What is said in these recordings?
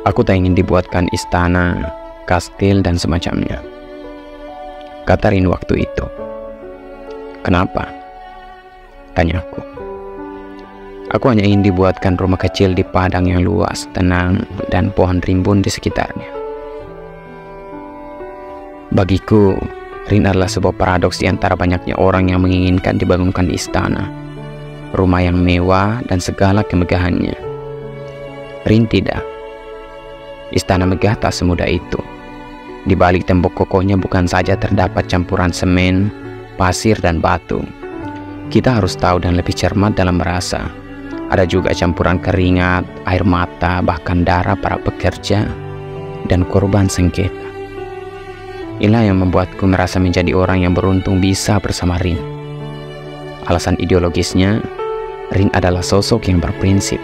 Aku tak ingin dibuatkan istana, kastil, dan semacamnya, kata Rin waktu itu. Kenapa? Tanyaku. Aku hanya ingin dibuatkan rumah kecil di padang yang luas, tenang, dan pohon rimbun di sekitarnya. Bagiku, Rin adalah sebuah paradoks di antara banyaknya orang yang menginginkan dibangunkan istana, rumah yang mewah, dan segala kemegahannya. Rin tidak. Istana megah tak semudah itu. Di balik tembok kokohnya bukan saja terdapat campuran semen, pasir, dan batu. Kita harus tahu dan lebih cermat dalam merasa. Ada juga campuran keringat, air mata, bahkan darah para pekerja dan korban sengketa. Inilah yang membuatku merasa menjadi orang yang beruntung bisa bersama Rin. Alasan ideologisnya, Rin adalah sosok yang berprinsip.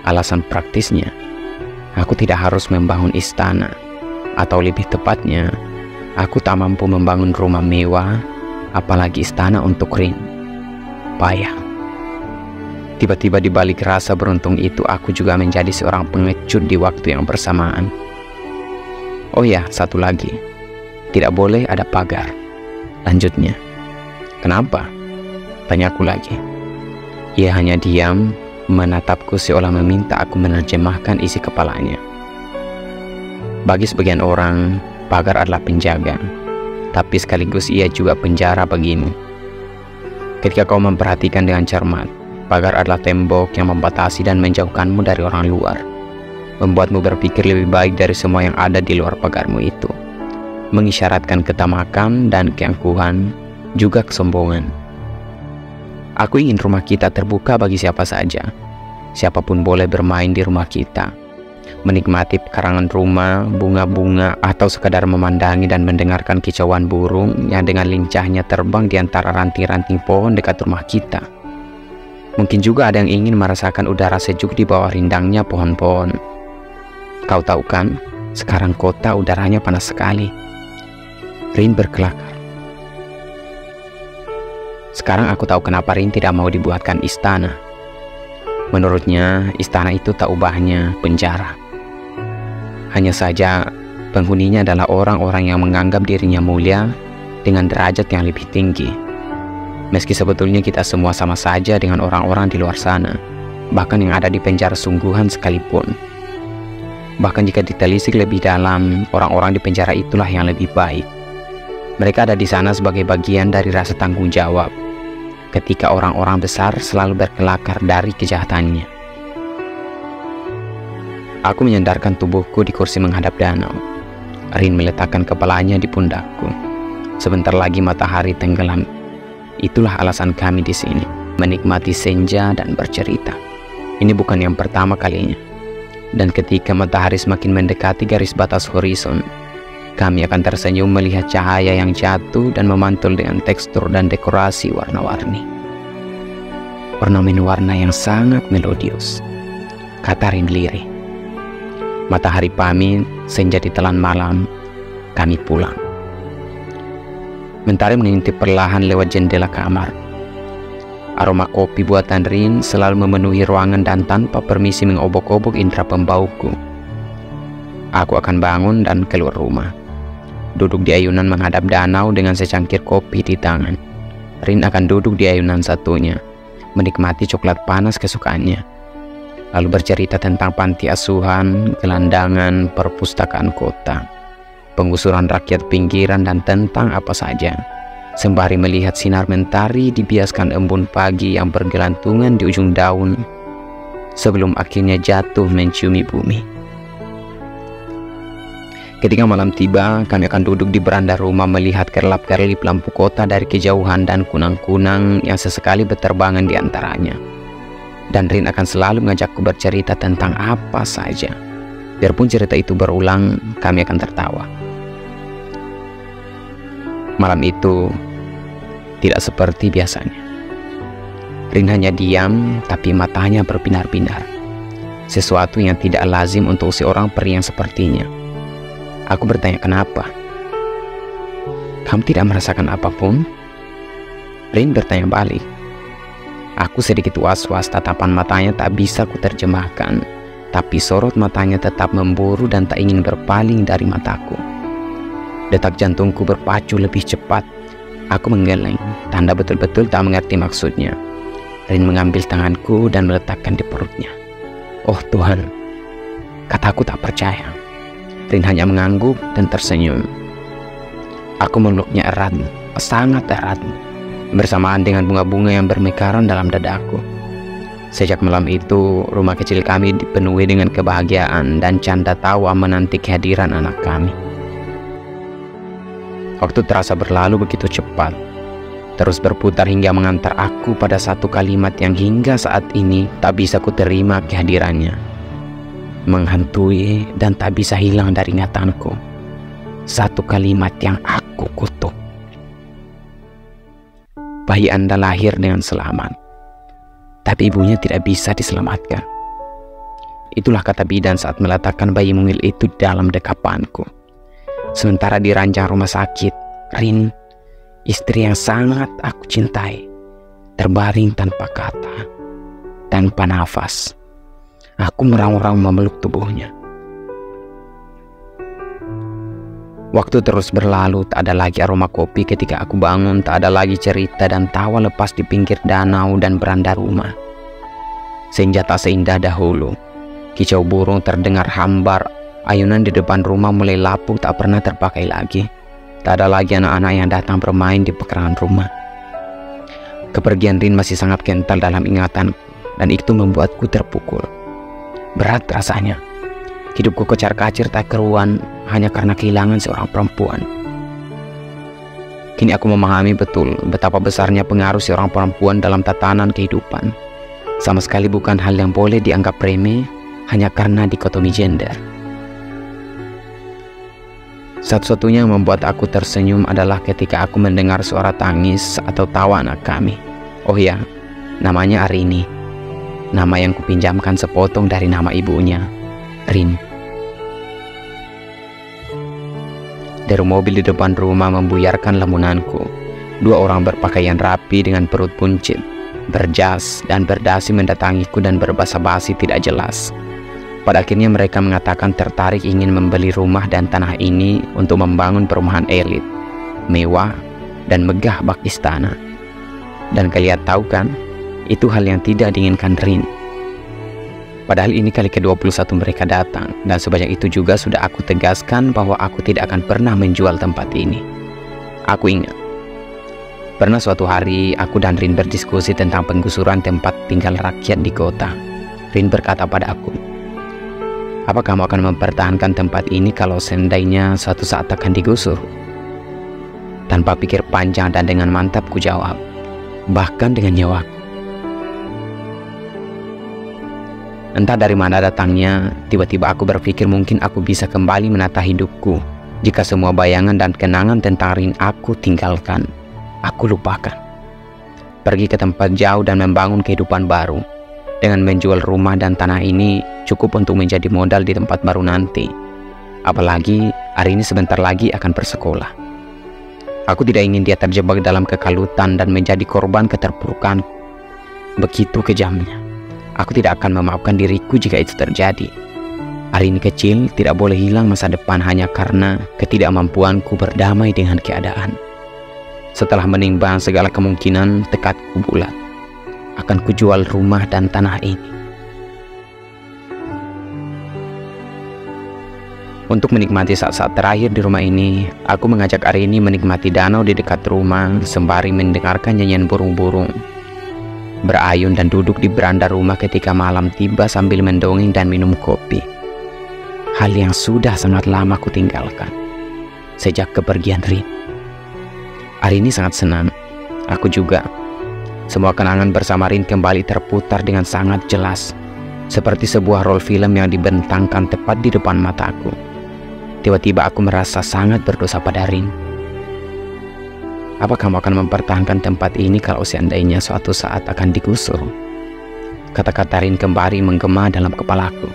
Alasan praktisnya, aku tidak harus membangun istana, atau lebih tepatnya, aku tak mampu membangun rumah mewah, apalagi istana untuk Rin. Payah. Tiba-tiba di balik rasa beruntung itu, aku juga menjadi seorang pengecut di waktu yang bersamaan. Oh ya, satu lagi. Tidak boleh ada pagar. Lanjutnya. Kenapa? Tanyaku lagi. Ia hanya diam, menatapku seolah meminta aku menerjemahkan isi kepalanya. Bagi sebagian orang, pagar adalah penjaga, tapi sekaligus ia juga penjara bagimu. Ketika kau memperhatikan dengan cermat, pagar adalah tembok yang membatasi dan menjauhkanmu dari orang luar, membuatmu berpikir lebih baik dari semua yang ada di luar pagarmu itu, mengisyaratkan ketamakan dan keangkuhan, juga kesombongan. Aku ingin rumah kita terbuka bagi siapa saja. Siapapun boleh bermain di rumah kita, menikmati pekarangan rumah, bunga-bunga, atau sekadar memandangi dan mendengarkan kicauan burung yang dengan lincahnya terbang di antara ranting-ranting pohon dekat rumah kita. Mungkin juga ada yang ingin merasakan udara sejuk di bawah rindangnya pohon-pohon. Kau tahu kan, sekarang kota udaranya panas sekali. Rin berkelakar. Sekarang aku tahu kenapa Rin tidak mau dibuatkan istana. Menurutnya, istana itu tak ubahnya penjara. Hanya saja, penghuninya adalah orang-orang yang menganggap dirinya mulia dengan derajat yang lebih tinggi. Meski sebetulnya kita semua sama saja dengan orang-orang di luar sana, bahkan yang ada di penjara sungguhan sekalipun. Bahkan jika ditelisik lebih dalam, orang-orang di penjara itulah yang lebih baik. Mereka ada di sana sebagai bagian dari rasa tanggung jawab, ketika orang-orang besar selalu berkelakar dari kejahatannya. Aku menyandarkan tubuhku di kursi menghadap danau. Rin meletakkan kepalanya di pundakku. Sebentar lagi matahari tenggelam. Itulah alasan kami di sini, menikmati senja dan bercerita. Ini bukan yang pertama kalinya. Dan ketika matahari semakin mendekati garis batas horizon, kami akan tersenyum melihat cahaya yang jatuh dan memantul dengan tekstur dan dekorasi warna-warni. Ornamen warna yang sangat melodius, kata Rin lirih. Matahari pamit, senja ditelan malam, kami pulang. Mentari mengintip perlahan lewat jendela kamar. Aroma kopi buatan Rin selalu memenuhi ruangan dan tanpa permisi mengobok-obok indera pembauku. Aku akan bangun dan keluar rumah. Duduk di ayunan menghadap danau dengan secangkir kopi di tangan. Rin akan duduk di ayunan satunya, menikmati coklat panas kesukaannya. Lalu bercerita tentang panti asuhan, gelandangan, perpustakaan kota, penggusuran rakyat pinggiran, dan tentang apa saja, sembari melihat sinar mentari dibiaskan embun pagi yang bergelantungan di ujung daun, sebelum akhirnya jatuh menciumi bumi. Ketika malam tiba, kami akan duduk di beranda rumah melihat kerlap-kerlip lampu kota dari kejauhan dan kunang-kunang yang sesekali berterbangan di antaranya. Dan Rin akan selalu mengajakku bercerita tentang apa saja. Biarpun cerita itu berulang, kami akan tertawa. Malam itu tidak seperti biasanya. Rin hanya diam, tapi matanya berbinar-binar. Sesuatu yang tidak lazim untuk seorang peri yang sepertinya. Aku bertanya kenapa. Kamu tidak merasakan apapun? Rin bertanya balik. Aku sedikit was-was, tatapan matanya tak bisa kuterjemahkan. tapi sorot matanya tetap memburu dan tak ingin berpaling dari mataku. Detak jantungku berpacu lebih cepat. Aku menggeleng, tanda betul-betul tak mengerti maksudnya. Rin mengambil tanganku dan meletakkan di perutnya. Oh Tuhan, kataku tak percaya. Rin hanya mengangguk dan tersenyum. Aku memeluknya erat, sangat erat, bersamaan dengan bunga-bunga yang bermekaran dalam dadaku. Sejak malam itu, rumah kecil kami dipenuhi dengan kebahagiaan dan canda tawa menanti kehadiran anak kami. Waktu terasa berlalu begitu cepat, terus berputar hingga mengantar aku pada satu kalimat yang hingga saat ini tak bisa kuterima kehadirannya. Menghantui dan tak bisa hilang dari ingatanku. Satu kalimat yang aku kutuk. Bayi Anda lahir dengan selamat, tapi ibunya tidak bisa diselamatkan. Itulah kata bidan saat meletakkan bayi mungil itu dalam dekapanku. Sementara di ranjang rumah sakit, Rin, istri yang sangat aku cintai, terbaring tanpa kata, tanpa nafas. Aku meraung-raung memeluk tubuhnya. Waktu terus berlalu, tak ada lagi aroma kopi ketika aku bangun, tak ada lagi cerita dan tawa lepas di pinggir danau dan beranda rumah. Senja tak seindah dahulu. Kicau burung terdengar hambar, ayunan di depan rumah mulai lapuk tak pernah terpakai lagi. Tak ada lagi anak-anak yang datang bermain di pekarangan rumah. Kepergian Rin masih sangat kental dalam ingatan, dan itu membuatku terpukul. Berat rasanya. Hidupku kocar-kacir tak keruan hanya karena kehilangan seorang perempuan. Kini aku memahami betul betapa besarnya pengaruh seorang perempuan dalam tatanan kehidupan. Sama sekali bukan hal yang boleh dianggap remeh hanya karena dikotomi gender. Satu-satunya yang membuat aku tersenyum adalah ketika aku mendengar suara tangis atau tawa anak kami. Oh ya, namanya Arini. Nama yang kupinjamkan sepotong dari nama ibunya, Rin. Dari mobil di depan rumah membuyarkan lamunanku. Dua orang berpakaian rapi dengan perut buncit, berjas dan berdasi mendatangiku dan berbasa-basi tidak jelas. Pada akhirnya mereka mengatakan tertarik ingin membeli rumah dan tanah ini untuk membangun perumahan elit, mewah dan megah bak istana. Dan kalian tahu kan, itu hal yang tidak diinginkan Rin. Padahal ini kali ke-21 mereka datang, dan sebanyak itu juga sudah aku tegaskan bahwa aku tidak akan pernah menjual tempat ini. Aku ingat, pernah suatu hari aku dan Rin berdiskusi tentang penggusuran tempat tinggal rakyat di kota. Rin berkata pada aku, "Apa kamu akan mempertahankan tempat ini kalau seandainya suatu saat akan digusur?" Tanpa pikir panjang dan dengan mantap ku jawab, "Bahkan dengan nyawaku." Entah dari mana datangnya, tiba-tiba aku berpikir mungkin aku bisa kembali menata hidupku jika semua bayangan dan kenangan tentang Rin aku tinggalkan, aku lupakan. Pergi ke tempat jauh dan membangun kehidupan baru. Dengan menjual rumah dan tanah ini cukup untuk menjadi modal di tempat baru nanti. Apalagi hari ini sebentar lagi akan bersekolah. Aku tidak ingin dia terjebak dalam kekalutan dan menjadi korban keterpurukan. Begitu kejamnya. Aku tidak akan memaafkan diriku jika itu terjadi. Hari ini kecil tidak boleh hilang masa depan hanya karena ketidakmampuanku berdamai dengan keadaan. Setelah menimbang segala kemungkinan, tekadku bulat. Akan kujual rumah dan tanah ini. Untuk menikmati saat-saat terakhir di rumah ini, aku mengajak Arini menikmati danau di dekat rumah sembari mendengarkan nyanyian burung-burung. Berayun dan duduk di beranda rumah ketika malam tiba sambil mendongeng dan minum kopi. Hal yang sudah sangat lama ku tinggalkan sejak kepergian Rin. Arini sangat senang, aku juga. Semua kenangan bersama Rin kembali terputar dengan sangat jelas, seperti sebuah role film yang dibentangkan tepat di depan mataku. Tiba-tiba aku merasa sangat berdosa pada Rin. Apa kamu akan mempertahankan tempat ini kalau seandainya suatu saat akan digusur? Kata-kata Rin kembali menggema dalam kepalaku.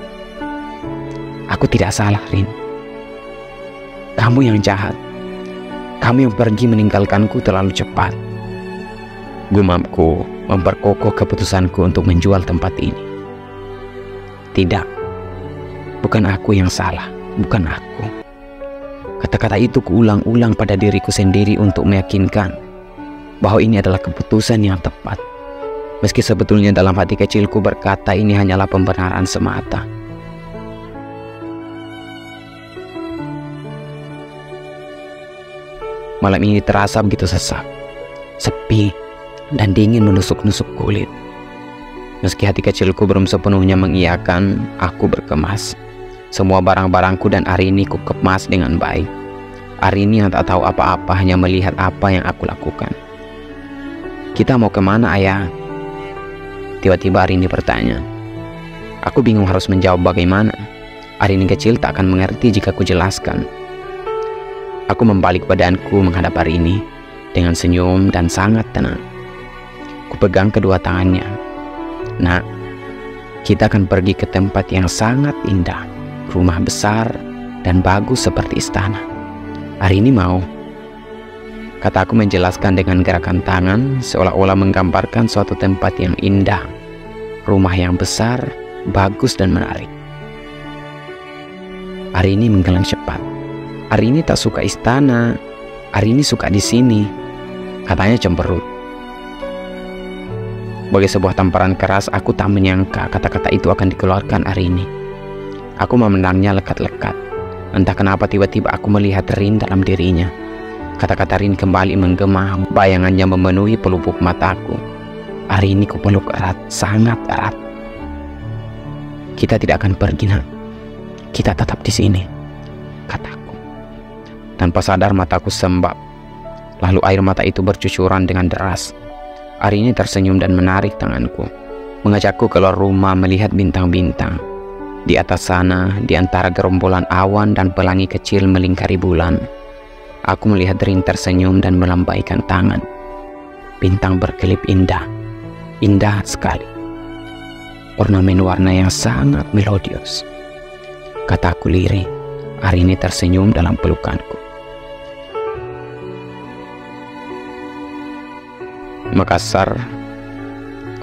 Aku tidak salah, Rin. Kamu yang jahat. Kamu yang pergi meninggalkanku terlalu cepat. Gumamku memperkokoh keputusanku untuk menjual tempat ini. Tidak, Bukan aku yang salah, bukan aku. Kata-kata itu kuulang-ulang pada diriku sendiri untuk meyakinkan bahwa ini adalah keputusan yang tepat. Meski sebetulnya dalam hati kecilku berkata ini hanyalah pembenaran semata. Malam ini terasa begitu sesak, sepi, dan dingin menusuk-nusuk kulit. Meski hati kecilku belum sepenuhnya mengiyakan, aku berkemas. Semua barang-barangku dan Arini ku kemas dengan baik. Arini yang tak tahu apa-apa hanya melihat apa yang aku lakukan. "Kita mau kemana, Ayah?" Tiba-tiba Arini bertanya. Aku bingung harus menjawab bagaimana. Arini kecil tak akan mengerti jika ku jelaskan. Aku membalik badanku menghadap Arini dengan senyum dan sangat tenang. Kupegang kedua tangannya. "Nak, kita akan pergi ke tempat yang sangat indah, rumah besar dan bagus seperti istana. Arini mau?" Kataku menjelaskan dengan gerakan tangan seolah-olah menggambarkan suatu tempat yang indah, rumah yang besar, bagus dan menarik. Arini menggeleng cepat. Arini tak suka istana, Arini suka di sini, katanya cemberut. Sebagai sebuah tamparan keras, aku tak menyangka kata-kata itu akan dikeluarkan Arini. Aku memandangnya lekat-lekat. Entah kenapa tiba-tiba aku melihat Rin dalam dirinya. Kata-kata Rin kembali menggema, bayangannya memenuhi pelupuk mataku. Arini kupeluk erat, sangat erat. "Kita tidak akan pergi, Nak. Kita tetap di sini," kataku. Tanpa sadar mataku sembab. Lalu air mata itu bercucuran dengan deras. Arini tersenyum dan menarik tanganku, mengajakku keluar rumah melihat bintang-bintang. Di atas sana, di antara gerombolan awan dan pelangi kecil melingkari bulan, aku melihat Rin tersenyum dan melambaikan tangan. Bintang berkelip indah, indah sekali. Ornamen warna yang sangat melodius. Kataku lirih. Arini tersenyum dalam pelukanku. Makassar,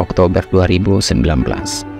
Oktober 2019.